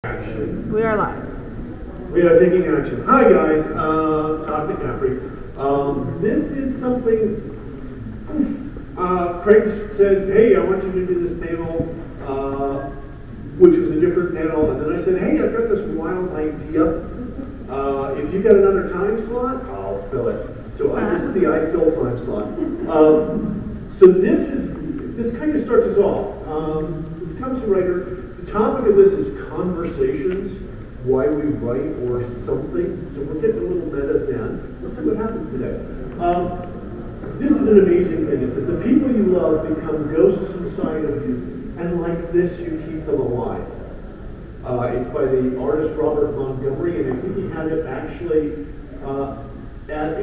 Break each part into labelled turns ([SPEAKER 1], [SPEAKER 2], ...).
[SPEAKER 1] Action.
[SPEAKER 2] We are live.
[SPEAKER 1] We are taking action. Hi guys, Todd McCaffrey. This is something, Craig said, hey, I want you to do this panel, which was a different panel, and then I said, hey, I've got this wild idea. If you've got another time slot, I'll fill it. So this is the I fill time slot. So this kind of starts us off. This comes to writer. The topic of this is conversations, why we write or something. So we're getting a little meta in. Let's see what happens today. This is an amazing thing. It says the people you love become ghosts inside of you, and like this, you keep them alive. It's by the artist Robert Montgomery, and I think he had it actually at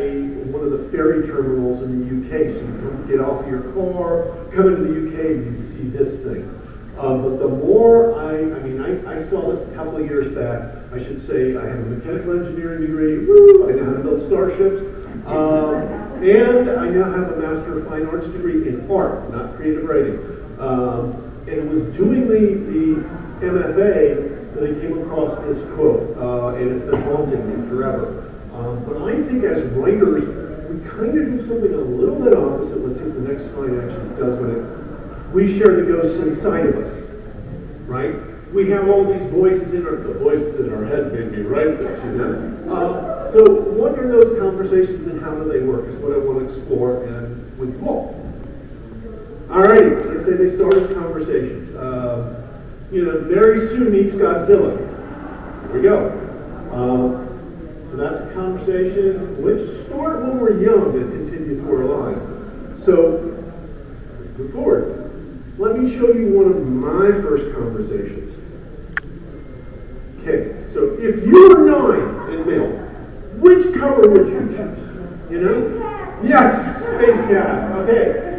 [SPEAKER 1] one of the ferry terminals in the UK. So you can get off your car, come into the UK, and you can see this thing. But the more I saw this a couple of years back. I should say I have a mechanical engineering degree. Woo! I know how to build starships. And I now have a Master of Fine Arts degree in art, not creative writing. And it was doing the MFA that I came across this quote, and it's been haunting me forever. But I think as writers, we kind of do something a little bit opposite. Let's see if the next slide actually does what it. We share the ghosts inside of us, right? We have all these voices the voices in our head made me write this, you know? So what are those conversations and how do they work is what I want to explore and with you all. Alrighty, as I say, they start as conversations. Mary Sue meets Godzilla. Here we go. So that's a conversation which start when we're young and continue through our lives. So, move forward. Let me show you one of my first conversations. Okay, so if you were 9 and male, which cover would you choose? You know? Yes, Space Cat. Okay.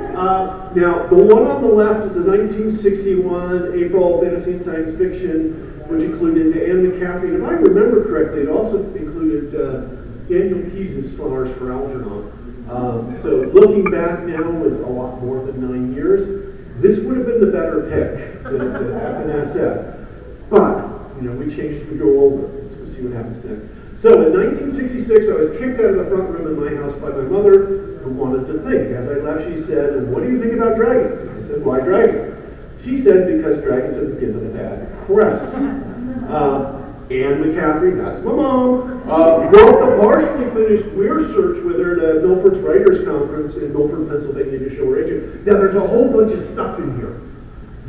[SPEAKER 1] Now, the one on the left is a 1961 April fantasy and science fiction, which included Anne McCaffrey. And if I remember correctly, it also included Daniel Keyes' Flowers for Algernon. So looking back now with a lot more than 9 years, this would have been the better pick than SF. But, we change as we grow older. So we'll see what happens next. So in 1966, I was kicked out of the front room in my house by my mother, who wanted to think. As I left, she said, "And what do you think about dragons?" And I said, "Why dragons?" She said, "Because dragons have been given a bad press." Anne McCaffrey, that's my mom, brought the partially finished Weir Search with her to Milford's Writers Conference in Milford, Pennsylvania to show her agent. Now there's a whole bunch of stuff in here.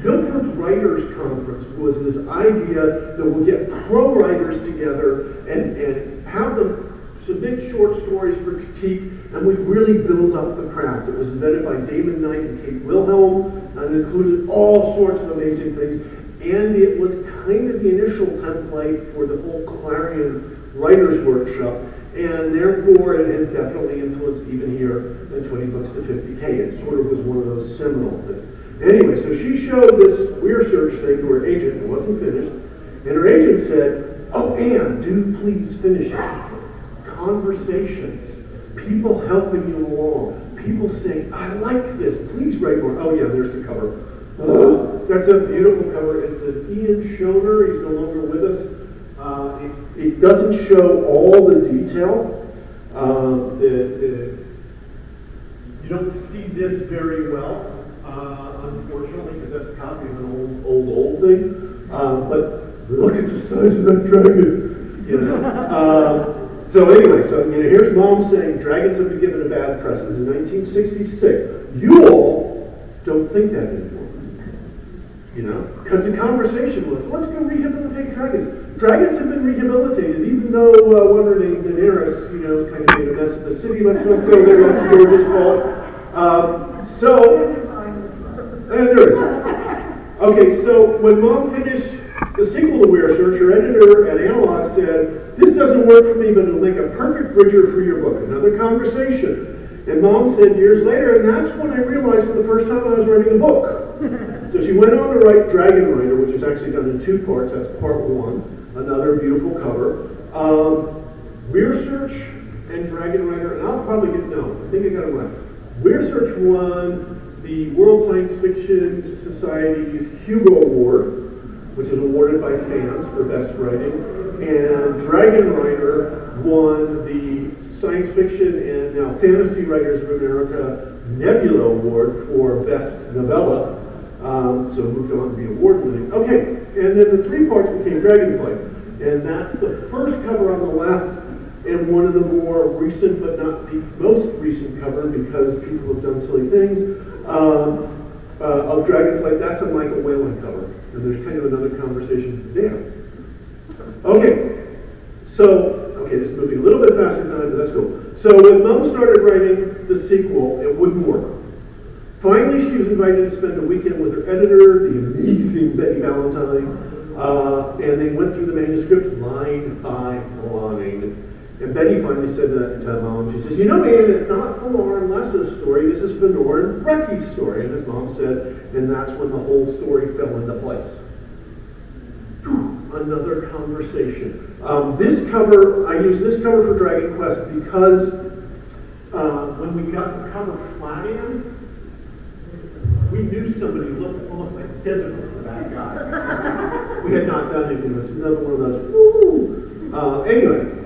[SPEAKER 1] Milford's Writers Conference was this idea that we'll get pro writers together and have them submit short stories for critique, and we'd really build up the craft. It was invented by Damon Knight and Kate Wilhelm, and included all sorts of amazing things. And it was kind of the initial template for the whole Clarion Writers Workshop, and therefore it has definitely influenced even here in 20 Books to 50K. It sort of was one of those seminal things. Anyway, so she showed this Weir Search thing to her agent. It wasn't finished. And her agent said, "Oh, Anne, do please finish it." Conversations. People helping you along. People saying, "I like this. Please write more." Oh, yeah, there's the cover. That's a beautiful cover. It's an Ian Schoner. He's no longer with us. It doesn't show all the detail. You don't see this very well, unfortunately, because that's a copy of an old thing. But look at the size of that dragon. So anyway, here's Mom saying dragons have been given a bad press. This is in 1966. You all don't think that anymore. Because the conversation was, let's go rehabilitate dragons. Dragons have been rehabilitated, even though one her named Daenerys, kind of made a mess of the city. Let's not go there, that's George's fault. There is. Okay, so when Mom finished the sequel to Weir Search, her editor at Analog said, "This doesn't work for me, but it'll make a perfect bridger for your book." Another conversation. And Mom said years later, and that's when I realized for the first time I was writing a book. So she went on to write Dragon Rider, which is actually done in 2 parts. That's part 1, another beautiful cover. Weir Search and Dragon Rider, and I think I got it right. Weir Search won the World Science Fiction Society's Hugo Award, which is awarded by by fans for best writing, and Dragon Rider won the Science Fiction and now Fantasy Writers of America Nebula Award for best novella. So moved on to be award-winning. Okay, and then the three parts became Dragonflight, and that's the first cover on the left, and one of the more recent, but not the most recent cover, because people have done silly things, of Dragonflight. That's a Michael Whalen cover, and there's kind of another conversation there. Okay, so, this is moving a little bit faster than I, but that's cool. So when Mom started writing the sequel, it wouldn't work. Finally, she was invited to spend a weekend with her editor, the amazing Betty Valentine, and they went through the manuscript line by line. And Betty finally said to Mom, she says, Anne, it's not Fenor and Lessa's story, this is Fenor and Brecky's story. And as Mom said, and that's when the whole story fell into place. Whew, another conversation. This cover, I use this cover for Dragon Quest because when we got the cover flat in, we knew somebody looked almost identical to that guy. We had not done anything. It was another one of those, woo! Anyway.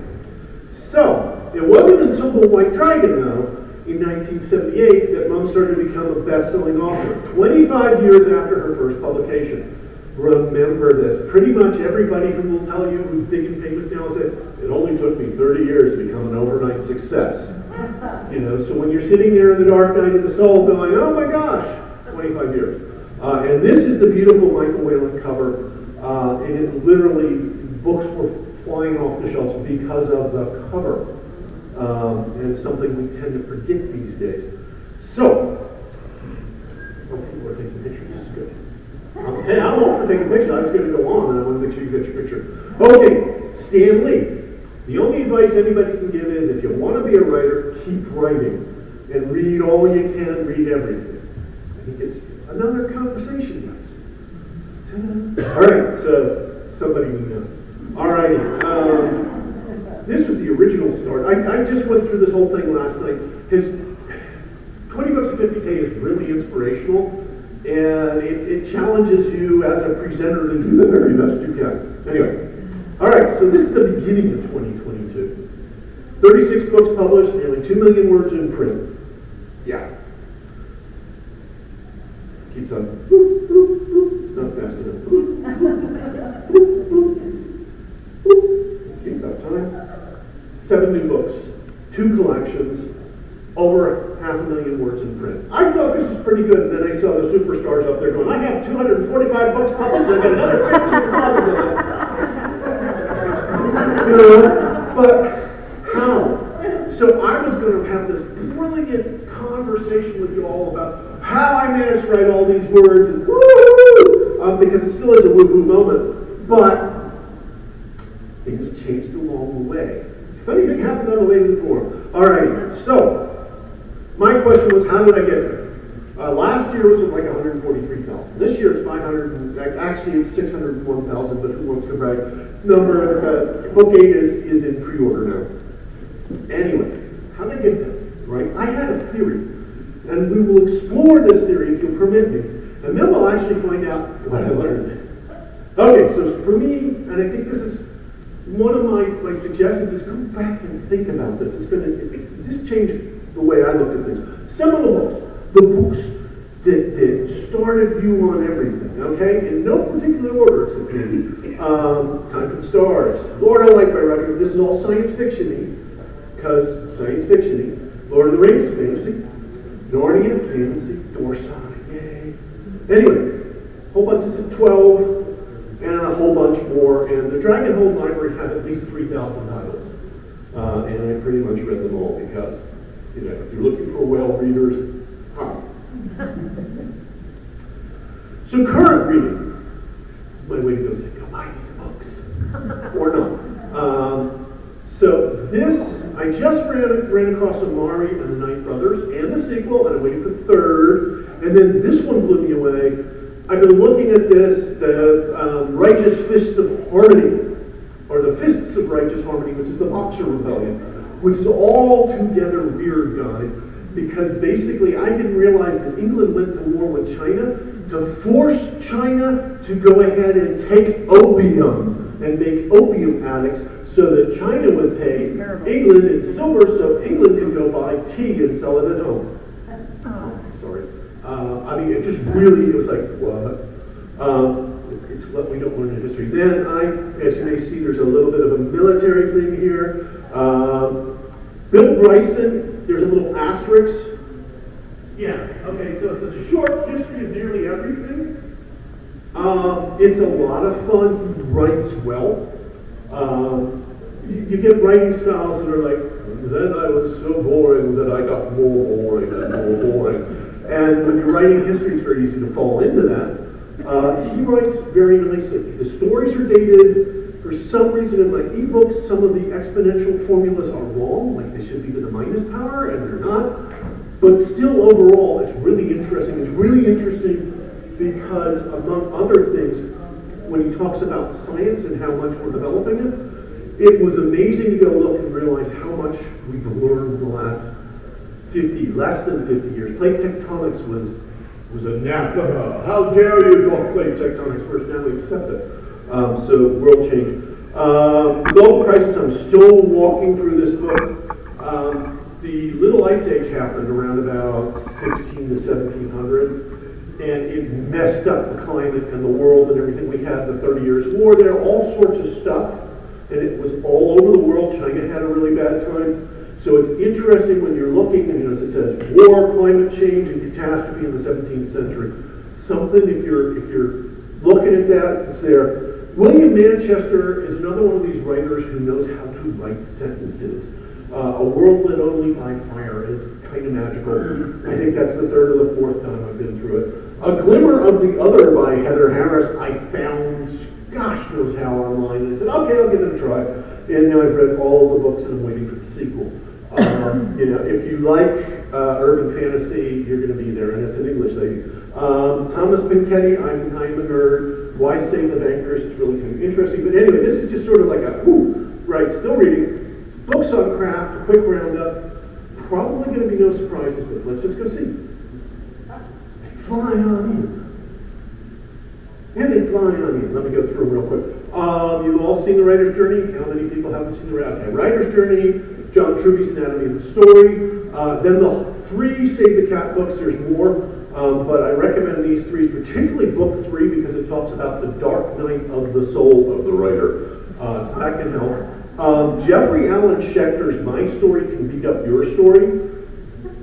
[SPEAKER 1] So, it wasn't until The White Dragon, though, in 1978, that Mom started to become a best-selling author, 25 years after her first publication. Remember this. Pretty much everybody who will tell you who's big and famous now said, it only took me 30 years to become an overnight success. So when you're sitting there in the dark night of the soul going, oh my gosh, 25 years. And this is the beautiful Michael Whalen cover, and it literally, books were flying off the shelves because of the cover, and something we tend to forget these days. So, people are taking pictures, this is good. Hey, I'm all for taking pictures, I'm just going to go on, and I want to make sure you get your picture. Okay, Stan Lee. The only advice anybody can give is, if you want to be a writer, keep writing, and read all you can, read everything. I think it's another conversation, guys. Ta-da. All right, so somebody we know. Alrighty, this was the original start. I just went through this whole thing last night because 20 Books at 50K is really inspirational, and it challenges you as a presenter to do the very best you can. Anyway, alright, so this is the beginning of 2022. 36 books published, nearly 2 million words in print. Yeah. Keeps on. It's not fast enough. About time. 7 new books, 2 collections, over 500,000 words in print. I thought this was pretty good, and then I saw the superstars up there going, I have 245 books published, I've got another 50 in the closet with it. But how? So I was going to have this brilliant conversation with you all about how I managed to write all these words, and woo-hoo, because it still is a woo-hoo moment, but things changed along the way. Funny thing happened on the way to the forum. Alrighty, so my question was, how did I get there? Last year was like 143,000. This year it's 500. Actually, it's 601,000. But who wants to write? Book 8 is in pre-order now. Anyway, how did I get there? Right? I had a theory, and we will explore this theory if you'll permit me, and then we'll actually find out what I learned. Okay, so for me, and I think this is one of my suggestions is go back and think about this. This changed the way I looked at things. Some of the books, that started you on everything, okay? In no particular order, except maybe Time for the Stars, Lord I Like by Roger. This is all science fiction-y, because science fiction-y. Lord of the Rings, fantasy. Narnia, fantasy. Dorsai, yay. Anyway, a whole bunch, this is 12. And a whole bunch more, and the Dragonhold Library had at least 3,000 titles, and I pretty much read them all because, if you're looking for whale readers, hi. So current reading, this is my way to go say, go buy these books, or not. So this, I just ran across Amari and the Night Brothers, and the sequel, and I'm waiting for the third, and then this one blew me away. I've been looking at this, the Righteous Fist of Harmony, or the Fists of Righteous Harmony, which is the Boxer Rebellion, which is all together weird, guys, because basically I didn't realize that England went to war with China, to force China to go ahead and take opium and make opium addicts so that China would pay England in silver so England could go buy tea and sell it at home. Oh, sorry. I mean, it just really, it was like, what? It's what we don't learn in history. Then as you may see, there's a little bit of a military thing here. Bill Bryson, there's a little asterisk. Yeah, okay, so it's a short history of nearly everything. It's a lot of fun. He writes well. You get writing styles that are like, then I was so boring that I got more boring and more boring. And when you're writing history, it's very easy to fall into that. He writes very nicely. The stories are dated. For some reason in my ebooks, some of the exponential formulas are wrong, like they should be to the minus power, and they're not. But still, overall, it's really interesting. It's really interesting because, among other things, when he talks about science and how much we're developing it, it was amazing to go look and realize how much we've learned in the last less than 50 years. Plate tectonics was anathema. How dare you talk plate tectonics first? Now we accept it. So world change. The global crisis, I'm still walking through this book. The Little Ice Age happened around about 16 to 1700, and it messed up the climate and the world and everything. We had the 30 Years' War there, all sorts of stuff, and it was all over the world. China had a really bad time. So it's interesting when you're looking, and it says war, climate change, and catastrophe in the 17th century. Something, if you're looking at that, it's there. William Manchester is another one of these writers who knows how to write sentences. A World Lit Only by Fire is kind of magical. I think that's the third or the fourth time I've been through it. A Glimmer of the Other by Heather Harris, I found gosh knows how online. And I said, okay, I'll give it a try. And now I've read all the books and I'm waiting for the sequel. If you like urban fantasy, you're going to be there, and it's an English lady. Thomas Piketty, I'm a nerd. Why Save the Bankers? It's really kind of interesting. But anyway, this is just sort of like right, still reading. Books on craft, a quick roundup. Probably going to be no surprises, but let's just go see. They fly on in. And they fly on in. Let me go through them real quick. You've all seen The Writer's Journey. How many people haven't seen The Writer's Journey? John Truby's Anatomy of the Story. Then the 3 Save the Cat books. There's more, but I recommend these 3, particularly book 3, because it talks about the dark night of the soul of the writer. So that can help. Jeffrey Allen Schechter's My Story Can Beat Up Your Story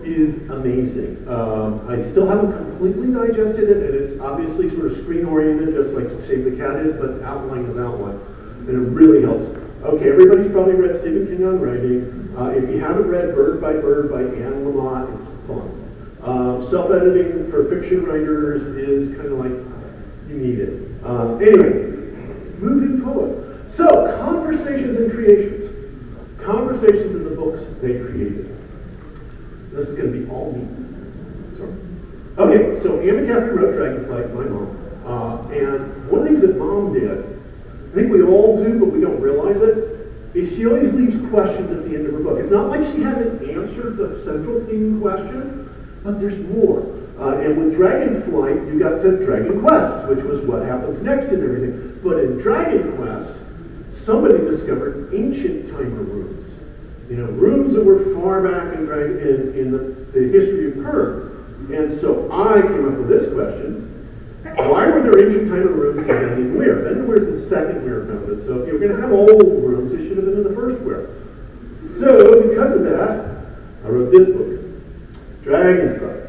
[SPEAKER 1] is amazing. I still haven't completely digested it, and it's obviously sort of screen-oriented, just like Save the Cat is, but outline is outline, and it really helps. Okay, everybody's probably read Stephen King on writing. If you haven't read Bird by Anne Lamott, it's fun. Self-editing for fiction writers is kind of like, you need it. Anyway, moving forward. So, conversations and creations. Conversations in the books they created. This is going to be all me. Sorry. Okay, so Anne McCaffrey wrote Dragonflight, my mom. And one of the things that Mom did, I think we all do, but we don't realize it, is she always leaves questions at the end of her book. It's not like she hasn't answered the central theme question, but there's more. And with Dragonflight, you got to Dragon Quest, which was what happens next and everything. But in Dragon Quest, somebody discovered ancient timer runes. Runes that were far back in the history of Kern. And so I came up with this question. Why were there ancient timer runes in Bending Weir? Bending Weir is the second Weir founded. So if you were going to have old runes, they should have been in the first Weir. So because of that, I wrote this book, Dragon's Blood.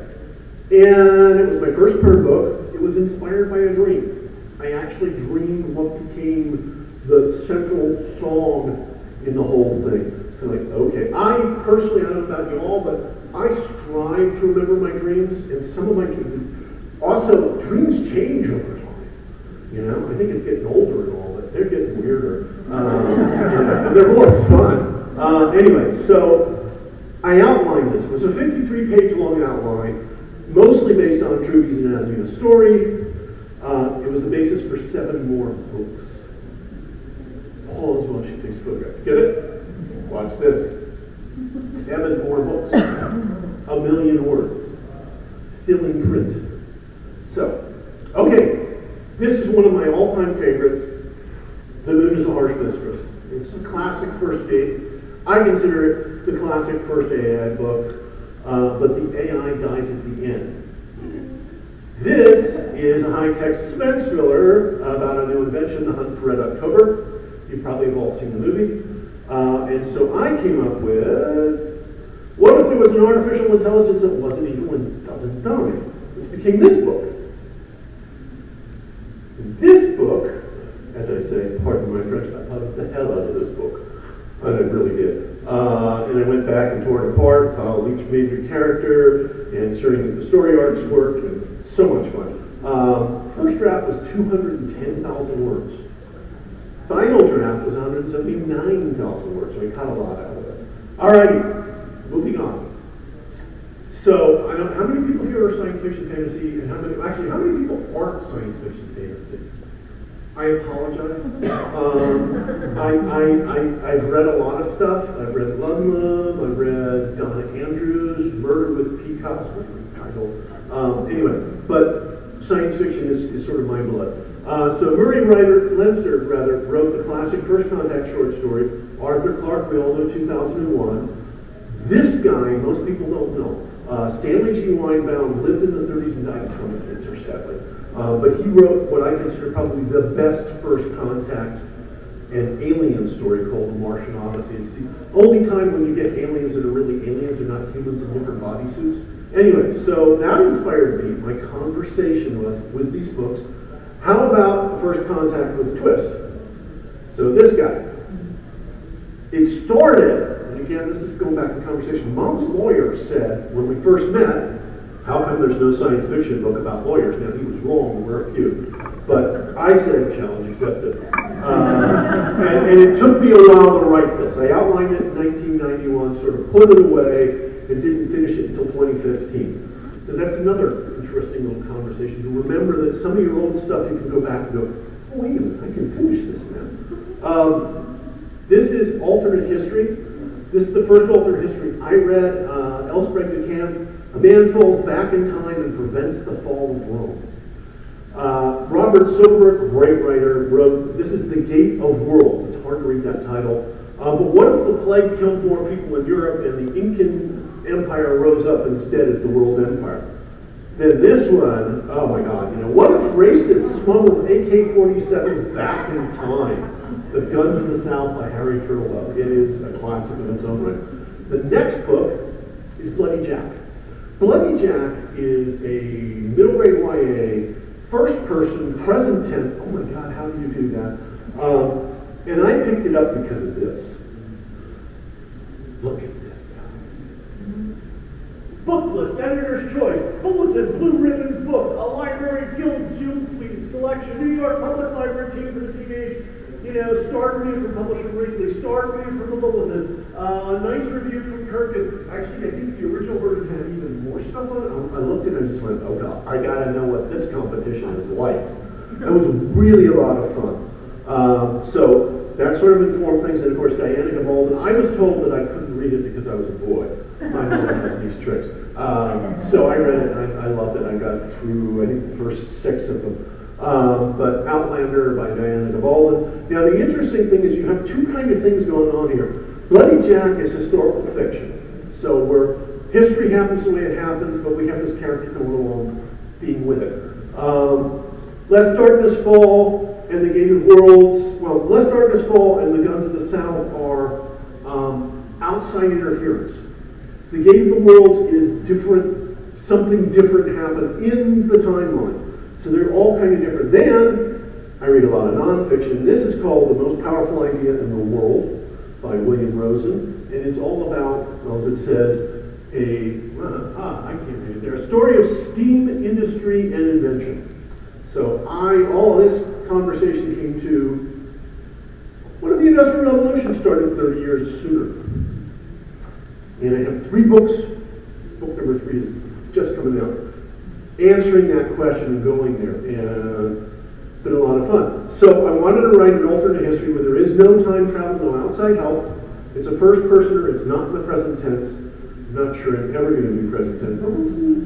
[SPEAKER 1] And it was my first Kern book. It was inspired by a dream. I actually dreamed what became the central song in the whole thing. It's kind of like, okay, I don't know about you all, but I strive to remember my dreams, and some of my dreams, also, dreams change over time. I think it's getting older and all, but they're getting weirder. They're more fun. Anyway, so I outlined this. It was a 53-page long outline, mostly based on Truby's Anatomy of the Story. It was the basis for 7 more books. All as well, she takes a photograph. Get it? Watch this. 7 more books. 1 million words. Still in print. So, Okay, this is one of my all-time favorites. The Moon is a Harsh Mistress. It's a classic first date. I consider it the classic first AI book, but the AI dies at the end. This is a high-tech suspense thriller about a new invention, The Hunt for Red October. You probably have all seen the movie. And so I came up with, what if there was an artificial intelligence that wasn't evil and doesn't die? Which became this book. This book, as I say, pardon my French, I thought the hell out of this book. And I really did. And I went back and tore it apart, followed each major character, and ensuring that the story arcs worked, and so much fun. First draft was 210,000 words. Final draft was 179,000 words, so we cut a lot out of it. Alrighty, moving on. So, I don't know how many people here are science fiction fantasy, and how many people aren't science fiction fantasy? I apologize. I've read a lot of stuff. I've read Ludlum, I've read Donna Andrews, Murder with Peacocks, what a great title. Anyway, but science fiction is sort of my blood. So Murray Leinster wrote the classic First Contact short story. Arthur Clarke, we all know, 2001. This guy, most people don't know. Stanley G. Weinbaum lived in the 30s and died of stomach cancer, sadly. But he wrote what I consider probably the best First Contact and alien story called The Martian Odyssey. It's the only time when you get aliens that are really aliens, they're not humans in different bodysuits. Anyway, so that inspired me. My conversation was with these books. How about the First Contact with a twist? So this guy. It started, and again, this is going back to the conversation. Mom's lawyer said when we first met, how come there's no science fiction book about lawyers? Now, he was wrong, there were a few. But I said, challenge accepted. And it took me a while to write this. I outlined it in 1991, sort of put it away, and didn't finish it until 2015. So that's another interesting little conversation, to remember that some of your old stuff you can go back and go, oh, wait a minute, I can finish this now. This is alternate history. This is the first alternate history I read. Elsbreg de Camp. A man falls back in time and prevents the fall of Rome. Robert Silberberg, great writer, wrote, this is The Gate of Worlds. It's hard to read that title. But what if the plague killed more people in Europe and the Incan Empire rose up instead as the world's empire? Then this one, oh my God, what if racists smuggled AK-47s back in time? The Guns of the South by Harry Turtletaub. It is a classic in its own right. The next book is Bloody Jack. Bloody Jack is a middle grade YA, first person, present tense. Oh my God, how do you do that? And I picked it up because of this. Look at this, guys. Book list, editor's choice, bulletin, blue ribbon book, a library guild June selection, New York Public Library team for the teenage, star review from Publisher Weekly, star review from the Bulletin, a nice review from Kirkus. Actually, I think the original version had even more stuff on it. I looked at it and just went, oh God, I gotta know what this competition is like. It was really a lot of fun. So that sort of informed things, and of course Diana Gabaldon. I was told that I couldn't read it because I was a boy. My mom has these tricks. So I read it, and I loved it. I got through, I think, the first 6 of them. But Outlander by Diana Gabaldon. Now the interesting thing is you have two kind of things going on here. Bloody Jack is historical fiction. So where history happens the way it happens, but we have this character going along being with it. Lest Darkness Fall and The Gate of Worlds, well, Lest Darkness Fall and The Guns of the South are outside interference. The Gate of the Worlds is different, something different happened in the timeline. So they're all kind of different. Then, I read a lot of nonfiction. This is called The Most Powerful Idea in the World by William Rosen. And it's all about, well, as it says, I can't read it there, a story of steam industry and invention. So all this conversation came to, what if the Industrial Revolution started 30 years sooner? And I have 3 books. Book number 3 is just coming out, answering that question and going there. And it's been a lot of fun. So I wanted to write an alternate history where there is no time travel, no outside help. It's a first personer, it's not in the present tense. I'm not sure I'm ever going to do present tense, but we'll see.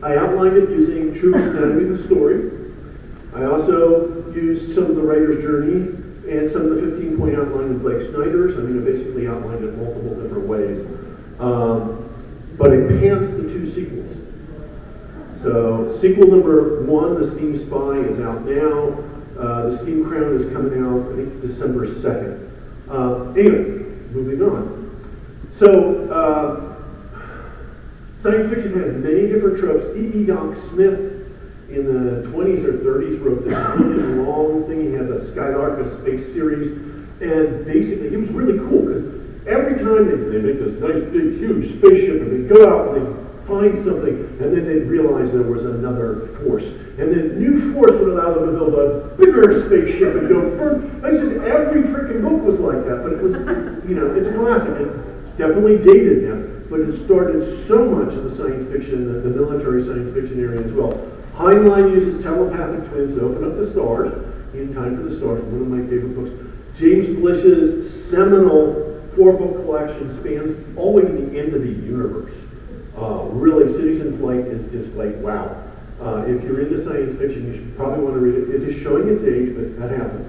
[SPEAKER 1] I outlined it using Truth's Anatomy of the Story. I also used some of the writer's journey and some of the 15-point outline with Blake Snyder's. I mean, I basically outlined it multiple different ways. But I pantsed the 2 sequels. So sequel number 1, The Steam Spy, is out now. The Steam Crown is coming out, I think, December 2nd. Anyway, moving on. So, science fiction has many different tropes. E. Doc Smith in the 20s or 30s wrote this really long thing. He had the Skylark, a space series, and basically he was really cool because every time they make this nice big huge spaceship and they go out and they find something and then they'd realize there was another force. And then new force would allow them to build a bigger spaceship and go further. That's just every freaking book was like that, but it's a classic. It's definitely dated now, but it started so much in the science fiction, the military science fiction area as well. Heinlein uses telepathic twins to open up the stars. In Time for the Stars, one of my favorite books. James Blish's seminal 4-book collection spans all the way to the end of the universe. Really, Cities in Flight is just like, wow. If you're into science fiction, you should probably want to read it. It is showing its age, but that happens.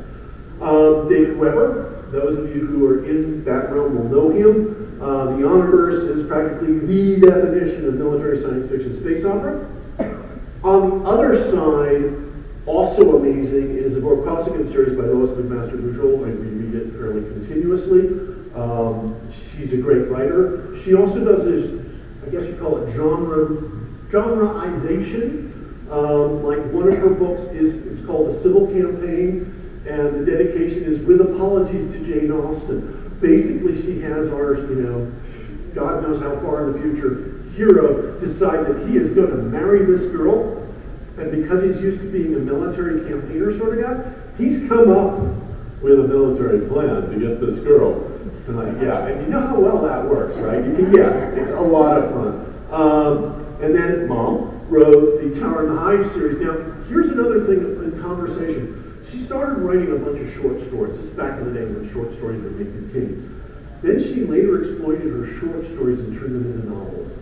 [SPEAKER 1] David Weber, those of you who are in that realm will know him. The Omniverse is practically the definition of military science fiction space opera. On the other side, also amazing, is the Vorkosigan series by Lois McMaster-Bujold. I reread it fairly continuously. She's a great writer. She also does this, I guess you call it genreization. Like one of her books it's called The Civil Campaign, and the dedication is With Apologies to Jane Austen. Basically, she has our, God knows how far in the future, hero decide that he is going to marry this girl, and because he's used to being a military campaigner sort of guy, he's come up with a military plan to get this girl. And and you know how well that works, right? You can guess. It's a lot of fun. And then Mom wrote the Tower and the Hive series. Now, here's another thing in conversation. She started writing a bunch of short stories. This is back in the day when short stories were making king. Then she later exploited her short stories and turned them into novels.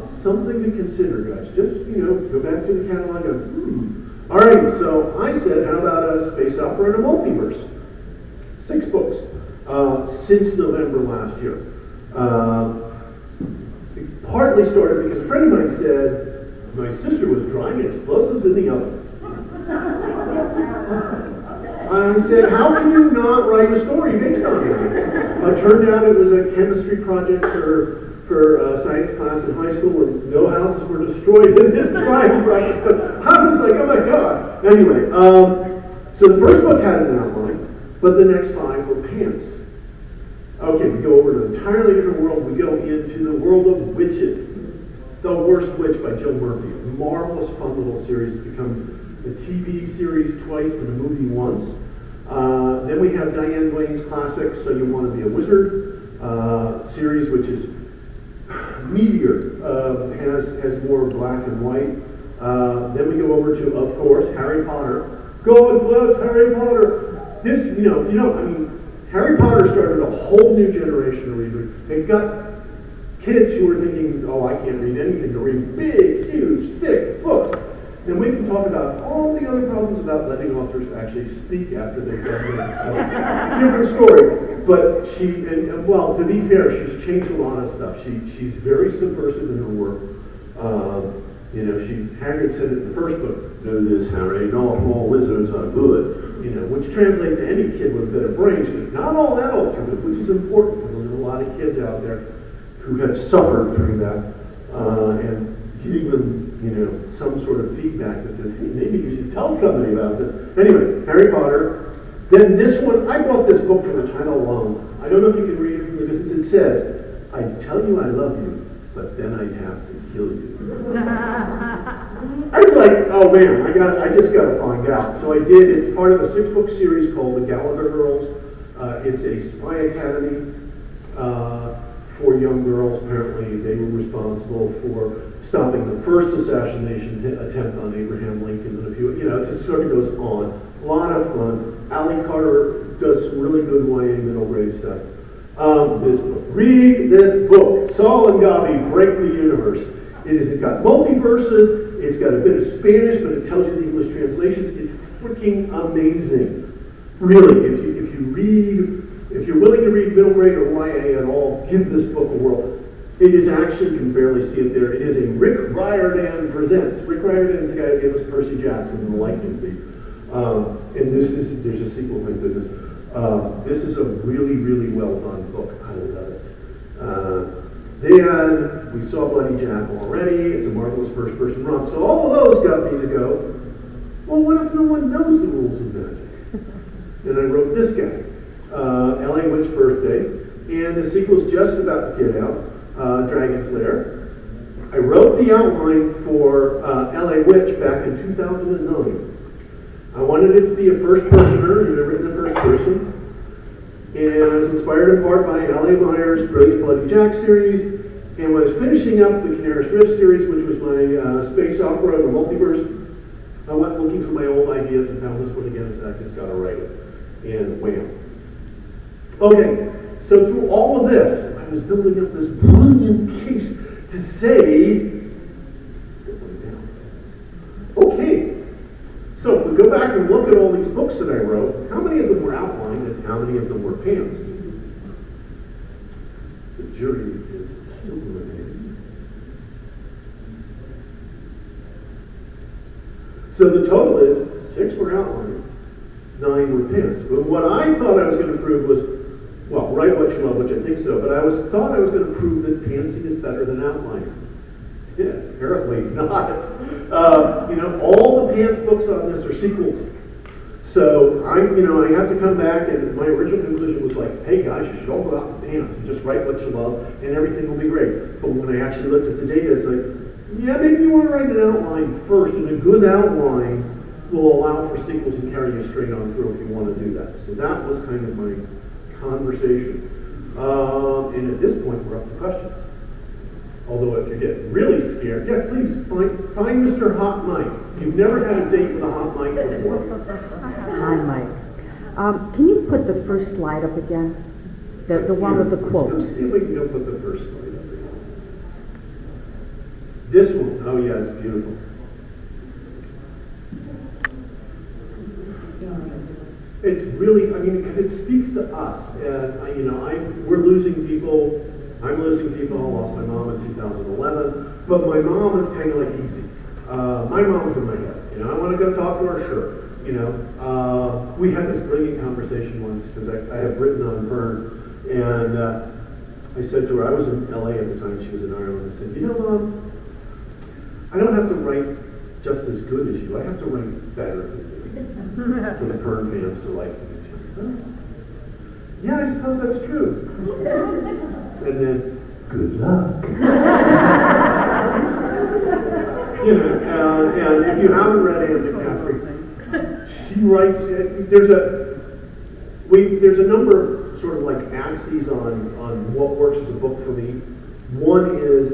[SPEAKER 1] Something to consider, guys. Just, go back through the catalog and, All right, so I said, how about a space opera and a multiverse? 6 books since November last year. It partly started because a friend of mine said, my sister was drying explosives in the oven. I said, how can you not write a story based on that? It turned out it was a chemistry project for science class in high school, and no houses were destroyed in this drying process. But I was like, oh my God. Anyway, so the first book had an outline, but the next 5 were pantsed. Okay, we go over to an entirely different world. We go into the world of witches. The Worst Witch by Jill Murphy. A marvelous, fun little series. It's become a TV series twice and a movie once. Then we have Diane Duane's classic, So You Want to Be a Wizard series, which is Meteor, has more black and white. Then we go over to, of course, Harry Potter. God bless Harry Potter. This, if you know, Harry Potter started a whole new generation of readers. It got kids who were thinking, oh, I can't read anything, to read big, huge, thick books. And we can talk about all the other problems about letting authors actually speak after they've done written stuff. Different story. But to be fair, she's changed a lot of stuff. She's very subversive in her work. Hagrid said it in the first book, know this, Harry, not all wizards are good. Which translates to any kid with a bit of brains. Not all adults are good, which is important, because there are a lot of kids out there who have suffered through that. And giving them, some sort of feedback that says, hey, maybe you should tell somebody about this. Anyway, Harry Potter. Then this one, I bought this book from the title alone. I don't know if you can read it from the distance. It says, I'd tell you I love you, but then I'd have to kill you. I was like, oh man, I just got to find out. So I did. It's part of a 6-book series called The Gallagher Girls. It's a spy academy for young girls. Apparently, they were responsible for stopping the first assassination attempt on Abraham Lincoln and a few. It just sort of goes on. A lot of fun. Allie Carter does some really good YA middle grade stuff. This book. Read this book. Saul and Gabi Break the Universe. It has got multiverses, it's got a bit of Spanish, but it tells you the English translations. It's freaking amazing. Really, if you're willing to read middle grade or YA at all, give this book a whirl. It is actually, you can barely see it there, it is a Rick Riordan Presents. Rick Riordan's the guy who gave us Percy Jackson and the Lightning Thief. And there's a sequel, thank goodness. This is a really, really well done book. I love it. Then we saw Bloody Jack already. It's a marvelous first-person romp. So all of those got me to go, well, what if no one knows the rules of magic? And I wrote this guy, L.A. Witch Birthday, and the sequel's just about to get out, Dragon's Lair. I wrote the outline for L.A. Witch back in 2009. I wanted it to be a first-personer, written in first person. And I was inspired in part by L.A. Meyer's brilliant Bloody Jack series, and was finishing up the Canaris Rift series, which was my space opera, the multiverse. I went looking through my old ideas and found this one again and said, I just gotta write it. And wham. Okay, so through all of this, I was building up this brilliant case to say, let's go find it now. Okay, so if we go back and look at all these books that I wrote, how many of them were outlined and how many of them were pantsed? The jury is still eliminated. So the total is 6 were outlined, 9 were pantsed. But what I thought I was going to prove was, well, write what you love, which I think so, but I thought I was going to prove that pantsing is better than outlining. Yeah, apparently not. All the pants books on this are sequels. So I have to come back, and my original conclusion was like, hey guys, you should all go out and pants and just write what you love, and everything will be great. But when I actually looked at the data, it's like, yeah, maybe you want to write an outline first, and a good outline will allow for sequels and carry you straight on through if you want to do that. So that was kind of my conversation. And at this point, we're up to questions. Although if you get really scared, yeah, please find Mr. Hot Mike. You've never had a date with a hot Mike before.
[SPEAKER 2] Hi, Mike. Can you put the first slide up again? The one with the quote.
[SPEAKER 1] Let's see if we can go put the first slide up again. This one. Oh yeah, it's beautiful. It's really, because it speaks to us, and we're losing people. I'm losing people. I lost my mom in 2011, but my mom is kind of like easy. My mom's in my head. I want to go talk to her. Sure. We had this brilliant conversation once because I have written on Byrne, and I said to her, I was in LA at the time. She was in Ireland. I said, Mom, I don't have to write just as good as you. I have to write better than you for the Byrne fans to like me. She said, oh, yeah, I suppose that's true. And then, good luck. And if you haven't read Anne McCaffrey, she writes. There's a number of sort of like axes on what works as a book for me. One is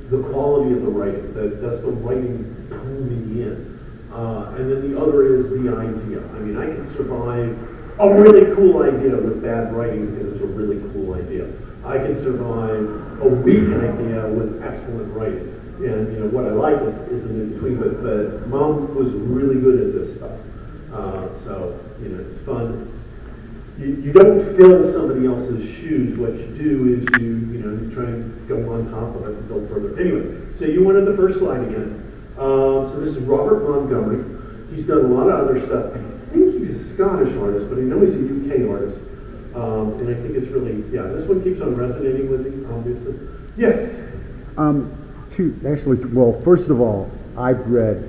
[SPEAKER 1] the quality of the writing. Does the writing pull me in? And then the other is the idea. I can survive a really cool idea with bad writing because it's a really cool idea. I can survive a weak idea with excellent writing. And what I like is the in-between, but Mom was really good at this stuff. So it's fun. You don't fill somebody else's shoes. What you do is you try and go on top of it and build further. Anyway, so you wanted the first slide again. So this is Robert Montgomery. He's done a lot of other stuff. I think he's a Scottish artist, but I know he's a UK artist. And I think it's really, this one keeps on resonating with me, obviously. Yes?
[SPEAKER 3] First of all, I've read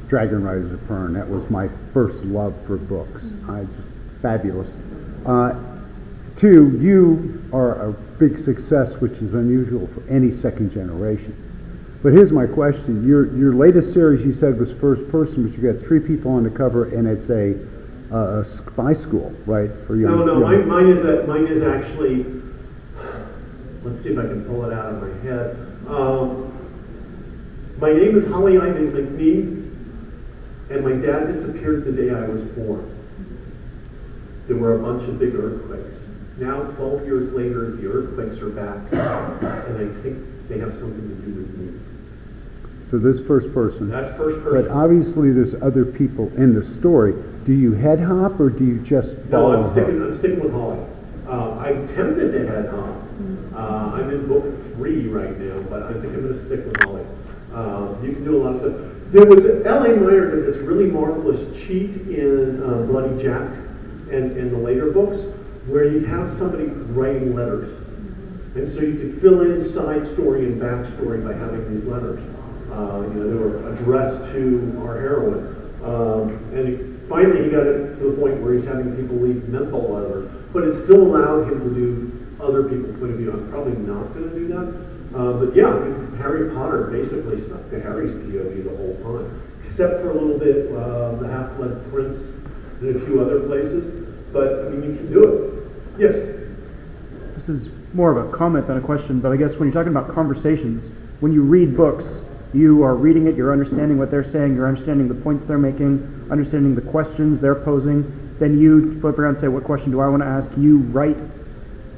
[SPEAKER 3] Dragon Riders of Pern. That was my first love for books. Just fabulous. 2, you are a big success, which is unusual for any second generation. But here's my question. Your latest series you said was first person, but you got 3 people on the cover, and it's a spy school, right? For young.
[SPEAKER 1] No. Mine is actually. Let's see if I can pull it out of my head. My name is Holly Ivan McNee, and my dad disappeared the day I was born. There were a bunch of big earthquakes. Now, 12 years later, the earthquakes are back, and I think they have something to do with me.
[SPEAKER 3] So this first person.
[SPEAKER 1] That's first
[SPEAKER 3] But
[SPEAKER 1] person.
[SPEAKER 3] obviously there's other people in the story. Do you head hop or do you just follow
[SPEAKER 1] No, I'm
[SPEAKER 3] her?
[SPEAKER 1] sticking with Holly. I'm tempted to head hop. I'm in book 3 right now, but I think I'm going to stick with Holly. You can do a lot of stuff. There was L.A. Meyer did this really marvelous cheat in Bloody Jack and in the later books, where you'd have somebody writing letters, and so you could fill in side story and backstory by having these letters. They were addressed to our heroine, finally he got it to the point where he's having people leave mental letters, but it still allowed him to do other people's point of view. I'm probably not going to do that, but yeah, I mean, Harry Potter basically stuck to Harry's POV the whole time, except for a little bit the Half-Blood Prince and a few other places. But I mean, you can do it. Yes.
[SPEAKER 4] This is more of a comment than a question, but I guess when you're talking about conversations, when you read books, you are reading it, you're understanding what they're saying, you're understanding the points they're making, understanding the questions they're posing. Then you flip around and say, what question do I want to ask? You write.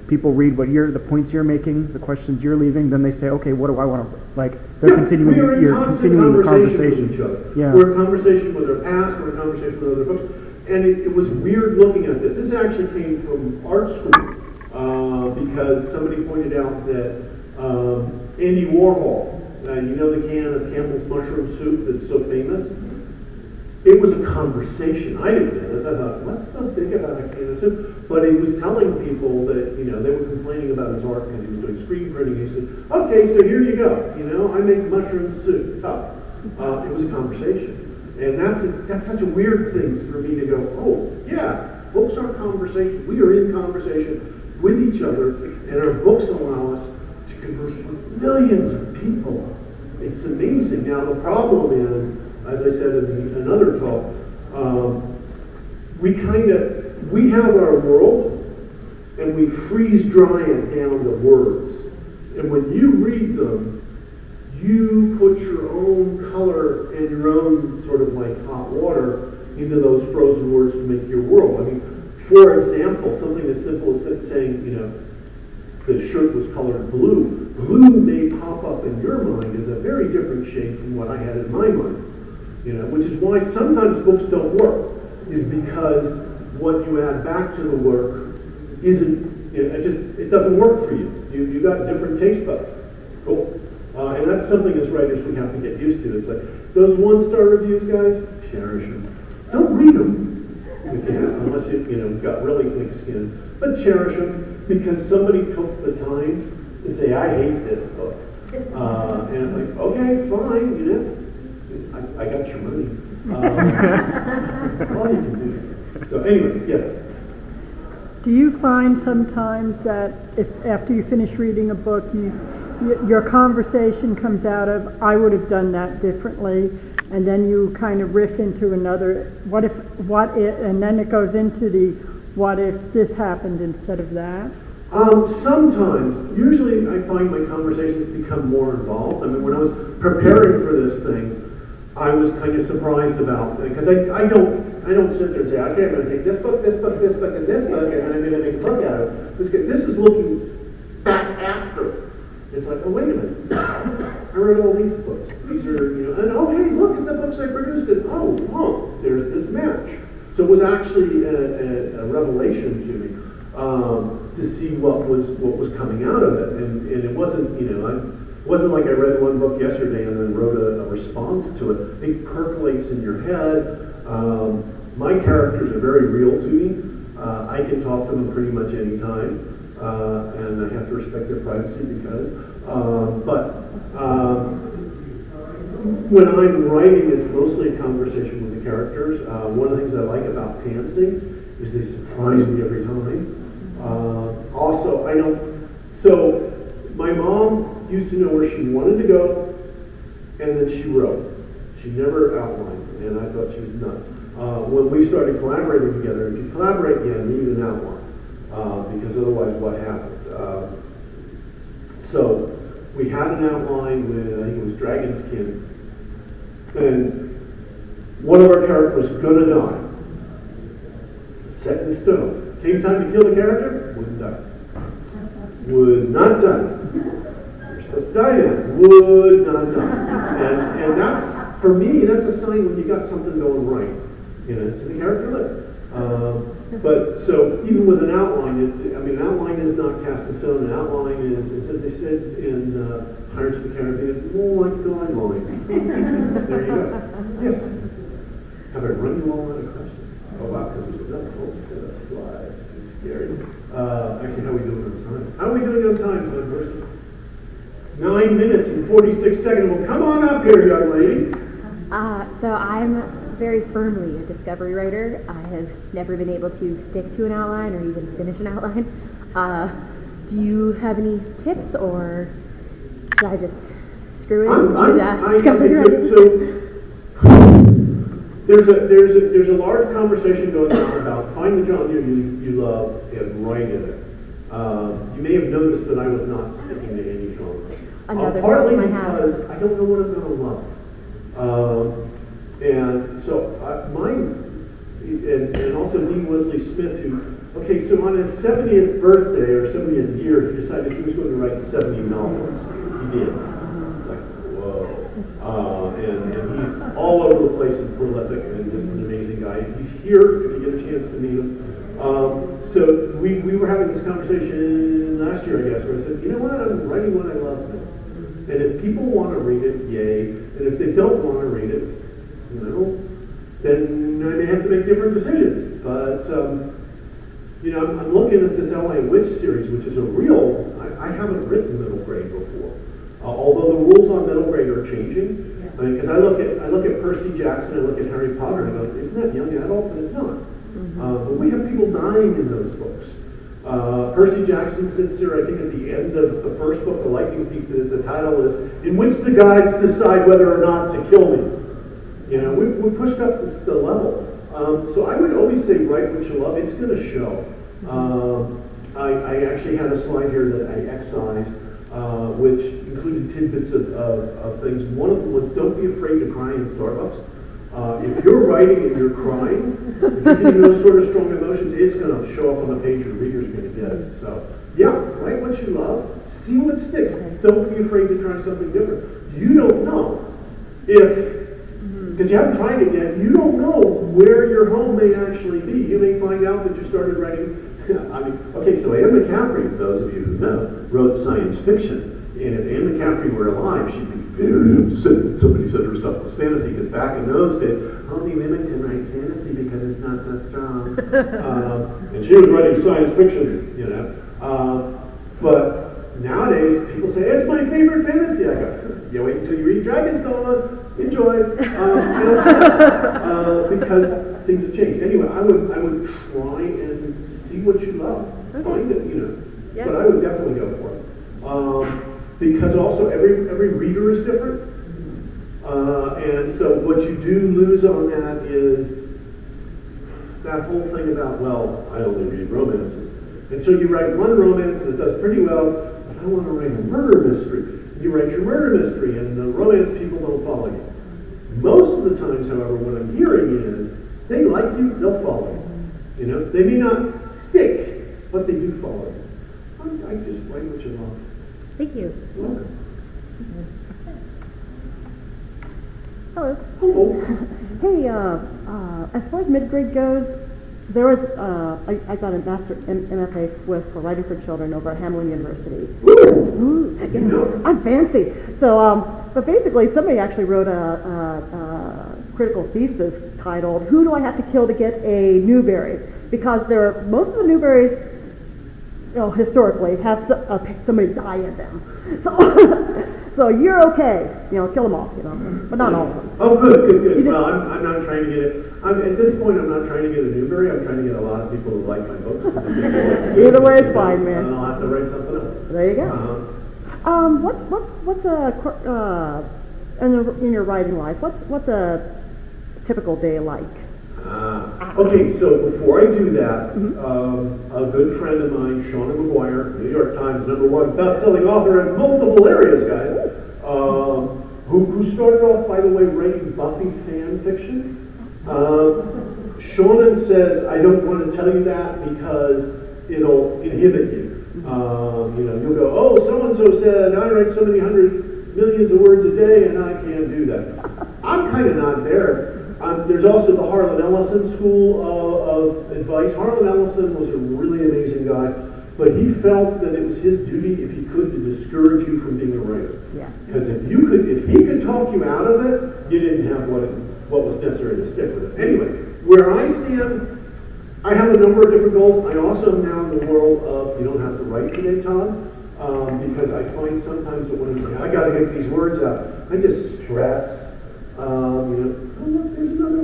[SPEAKER 4] People read the points you're making, the questions you're leaving. Then they say, okay, what do I want to like? They're continuing.
[SPEAKER 1] We are in
[SPEAKER 4] You're
[SPEAKER 1] constant
[SPEAKER 4] continuing the
[SPEAKER 1] conversation with each other.
[SPEAKER 4] Yeah.
[SPEAKER 1] We're in conversation with our past. We're in conversation with other books. And it was weird looking at this. This actually came from art school because somebody pointed out that Andy Warhol, you know the can of Campbell's mushroom soup that's so famous? It was a conversation. I didn't know this. I thought, what's so big about a can of soup? But he was telling people that, they were complaining about his art because he was doing screen printing. He said, okay, so here you go. I make mushroom soup. Tough. It was a conversation. And that's such a weird thing for me to go, oh, yeah, books are conversation. We are in conversation with each other, and our books allow us to converse with millions of people. It's amazing. Now, the problem is, as I said in another talk, we have our world, and we freeze dry it down to words. And when you read them, you put your own color and your own sort of like hot water into those frozen words to make your world. I mean, for example, something as simple as saying, the shirt was colored blue. Blue may pop up in your mind as a very different shade from what I had in my mind. Which is why sometimes books don't work, is because what you add back to the work isn't, it doesn't work for you. You got different taste buds. Cool. And that's something as writers we have to get used to. It's like, those 1-star reviews, guys, cherish them. Don't read them, if you have, unless you've got really thick skin. But cherish them, because somebody took the time to say, I hate this book. And it's like, okay, fine, I got your money. That's all you can do. So anyway, yes.
[SPEAKER 5] Do you find sometimes that if after you finish reading a book, your conversation comes out of, I would have done that differently, and then you kind of riff into another, what if, and then it goes into the, what if this happened instead of that?
[SPEAKER 1] Sometimes. Usually I find my conversations become more involved. I mean, when I was preparing for this thing, I was kind of surprised about, because I don't sit there and say, okay, I'm going to take this book, this book, this book, and this book, and then I'm going to make a book out of it. This is looking back after. It's like, oh, wait a minute. I read all these books. These are, and oh, hey, look at the books I produced, and oh, there's this match. So it was actually a revelation to me to see what was coming out of it, and it wasn't, it wasn't like I read one book yesterday and then wrote a response to it. It percolates in your head. My characters are very real to me. I can talk to them pretty much any time. And I have to respect their privacy because, when I'm writing, it's mostly a conversation with the characters. One of the things I like about pantsing is they surprise me every time. Also, so my mom used to know where she wanted to go, and then she wrote. She never outlined, and I thought she was nuts. When we started collaborating together, if you collaborate, you need an outline. Because otherwise what happens? So we had an outline with, I think it was Dragonskin, and one of our characters was gonna die. Set in stone. Came time to kill the character, wouldn't die. Would not die. You're Supposed to die now. Would not die. And that's, for me, that's a sign when you got something going right. You know, so the character lived. But so even with an outline, an outline is not cast in stone. An outline is as they said in Pirates of the Caribbean, more like guidelines. So there you go. Yes. Have I run you all out of questions? Oh wow, because there's another whole set of slides. I'm scared. Actually, how are we doing on time? How are we doing on time, time person? 9 minutes and 46 seconds. Well, come on up here, young lady.
[SPEAKER 6] So I'm very firmly a discovery writer. I have never been able to stick to an outline or even finish an outline. Do you have any tips, or should I just screw it with discovery writing?
[SPEAKER 1] There's a large conversation going on about find the genre you love and write in it. You may have noticed that I was not sticking to any genre. Partly because I don't know what I'm going to love. And so and also Dean Wesley Smith, okay, so on his 70th birthday or 70th year, he decided he was going to write 70 novels. He did. It's like, whoa. And he's all over the place and prolific and just an amazing guy. He's here if you get a chance to meet him. So we were having this conversation last year, I guess, where I said, you know what, I'm writing what I love now. And if people want to read it, yay. And if they don't want to read it, then I may have to make different decisions. But, I'm looking at this L.A. Witch series, which is a real, I haven't written middle grade before. Although the rules on middle grade are changing. Because I look at Percy Jackson, I look at Harry Potter, and I go, isn't that young adult? But it's not. But we have people dying in those books. Percy Jackson sits there, I think, at the end of the first book, The Lightning Thief. The title is, in which the guides decide whether or not to kill me. We pushed up the level. So I would always say write what you love. It's going to show. I actually had a slide here that I excised, which included tidbits of things. One of them was don't be afraid to cry in Starbucks. If you're writing and you're crying, if you're getting those sort of strong emotions, it's going to show up on the page and the reader's going to get it. So, yeah, write what you love, see what sticks. Don't be afraid to try something different. You don't know because you haven't tried it yet, you don't know where your home may actually be. You may find out that you started writing, so Anne McCaffrey, those of you who know, wrote science fiction. And if Anne McCaffrey were alive, she'd be very upset that somebody said her stuff was fantasy, because back in those days, only women can write fantasy because it's not so strong. And she was writing science fiction, But nowadays, people say, it's my favorite fantasy. I go, you wait until you read Dragonstone. Enjoy. I don't care. Because things have changed. Anyway, I would try and see what you love. Find it,
[SPEAKER 6] Yep.
[SPEAKER 1] But I would definitely go for it. Because also every reader is different. And so what you do lose on that is that whole thing about, I only read romances. And so you write one romance and it does pretty well, but I want to write a murder mystery. You write your murder mystery and the romance people don't follow you. Most of the times, however, what I'm hearing is they like you, they'll follow you. They may not stick, but they do follow you. I just write what you love.
[SPEAKER 6] Thank you.
[SPEAKER 1] You're welcome.
[SPEAKER 6] Hello.
[SPEAKER 2] Hey, as far as mid-grade goes, there was, I got a master MFA for writing for children over at Hamlin University. Ooh, I'm fancy. So, but basically somebody actually wrote a critical thesis titled, Who Do I Have to Kill to Get a Newbery? Because most of the Newberries, historically, have somebody die in them. So you're okay, kill them all, but not all of them.
[SPEAKER 1] Oh, good. Well, I'm not trying to get it. At this point, I'm not trying to get a Newbery. I'm trying to get a lot of people who like my books.
[SPEAKER 2] Either way is fine, man.
[SPEAKER 1] And I'll have to write something else.
[SPEAKER 2] There you go. What's in your writing life? What's a typical day like?
[SPEAKER 1] Okay, so before I do that, a good friend of mine, Shauna McGuire, New York Times #1 best-selling author in multiple areas, guys, who started off, by the way, writing Buffy fan fiction. Shauna says, I don't want to tell you that because it'll inhibit you. You'll go, oh, so-and-so said, I write so many millions of words a day and I can't do that. I'm kind of not there. There's also the Harlan Ellison school of advice. Harlan Ellison was a really amazing guy, but he felt that it was his duty, if he could, to discourage you from being a writer.
[SPEAKER 2] Yeah.
[SPEAKER 1] Because if he could talk you out of it, you didn't have what was necessary to stick with it. Anyway, where I stand, I have a number of different goals. I also am now in the world of, you don't have to write today, Todd, because I find sometimes that when I'm saying, I got to get these words out, I just stress. Oh look, there's another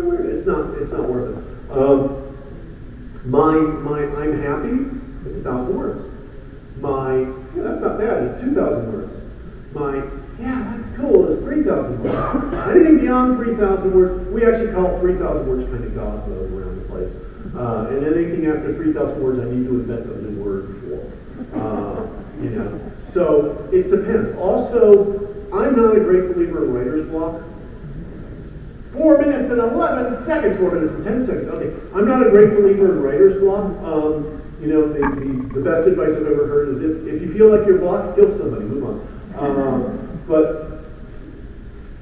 [SPEAKER 1] word. It's not worth it. I'm happy is 1,000 words. That's not bad, it's 2,000 words. That's cool, it's 3,000 words. Anything beyond 3,000 words, we actually call 3,000 words kind of God mode around the place. And anything after 3,000 words, I need to invent a new word for. So it depends. Also, I'm not a great believer in writer's block. 4 minutes and 11 seconds, 4 minutes and 10 seconds. Okay, I'm not a great believer in writer's block. The best advice I've ever heard is if you feel like you're blocked, kill somebody, move on. But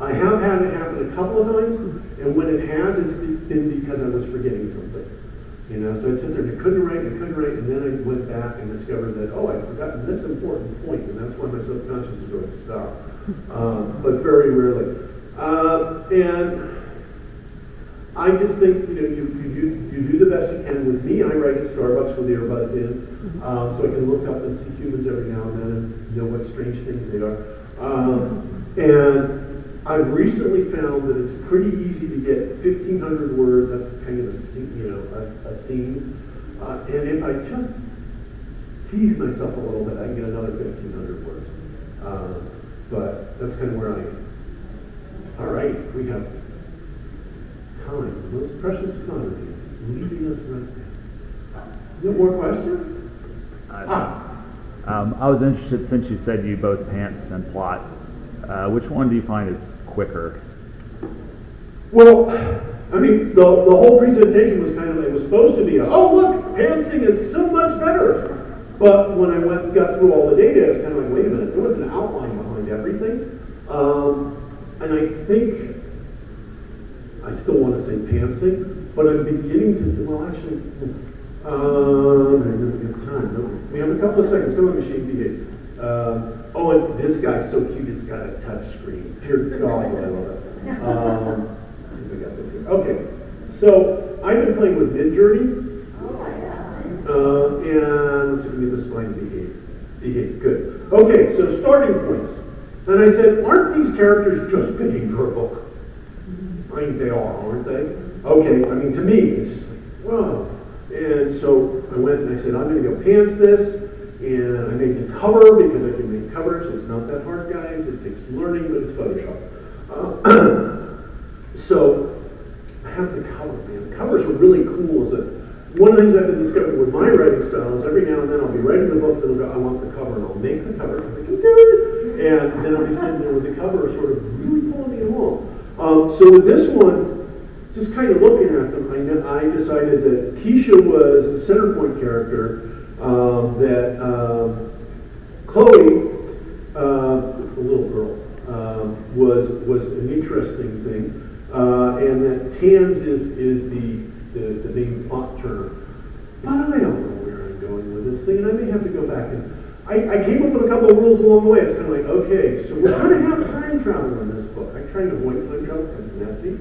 [SPEAKER 1] I have had it happen a couple of times, and when it has, it's been because I was forgetting something. So I'd sit there and I couldn't write, and then I went back and discovered that, I'd forgotten this important point, and that's why my subconscious is going to stop. But very rarely. And I just think, you do the best you can. With me, I write at Starbucks with earbuds in, so I can look up and see humans every now and then and know what strange things they are. And I've recently found that it's pretty easy to get 1,500 words. That's kind of a scene. And if I just tease myself a little bit, I can get another 1,500 words. But that's kind of where I am. All right, we have time, the most precious commodity is leaving us right now. No more questions?
[SPEAKER 7] I was interested, since you said you both pants and plot, which one do you find is quicker?
[SPEAKER 1] Well, the whole presentation was it was supposed to be, look, pantsing is so much better. But when I got through all the data, I was kind of like, wait a minute, there was an outline behind everything. And I think I still want to say pantsing, but I'm beginning to think, I don't have time. We have a couple of seconds. Come on, machine, behave. And this guy's so cute, it's got a touch screen. Dear God, I love it. Let's see if I got this here. Okay, so I've been playing with Midjourney. And let's see if we can get this slide to behave. Good. Okay, so starting points. And I said, aren't these characters just begging for a book? I think they are, aren't they? Okay, to me, it's just like, whoa. And so I went and I said, I'm going to go pants this. And I made the cover because I can make covers. It's not that hard, guys. It takes some learning, but it's Photoshop. So I have the cover, man. The covers are really cool. One of the things I've been discovering with my writing style is every now and then I'll be writing the book, then I'll go, I want the cover, and I'll make the cover because I can do it. And then I'll be sitting there with the cover sort of really pulling me along. So with this one, just kind of looking at them, I decided that Keisha was the center point character, that Chloe, the little girl, was an interesting thing, and that Tans is the main plot turner. But I don't know where I'm going with this thing, and I may have to go back and I came up with a couple of rules along the way. It's kind of like, okay, so we're going to have time travel in this book. I try to avoid time travel because it's messy.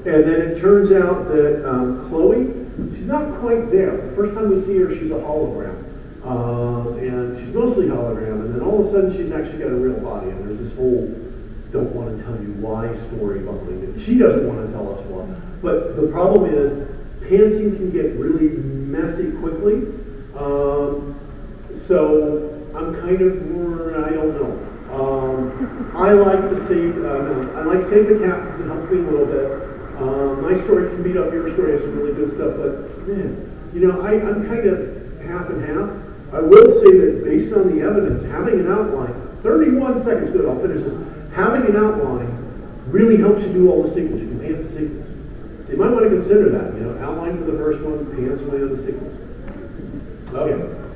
[SPEAKER 1] And then it turns out that Chloe, she's not quite there. The first time we see her, she's a hologram. And she's mostly hologram, and then all of a sudden she's actually got a real body, and there's this whole don't want to tell you why story behind it. She doesn't want to tell us why. But the problem is, pantsing can get really messy quickly. So I'm kind of, I don't know. I like to save the cat because it helps me a little bit. My story can beat up your story, has some really good stuff, but man, I'm kind of half and half. I will say that based on the evidence, having an outline, 31 seconds, good, I'll finish this. Having an outline really helps you do all the sequels. You can pants the sequels. So you might want to consider that, outline for the first one, pants away on the sequels. Love you.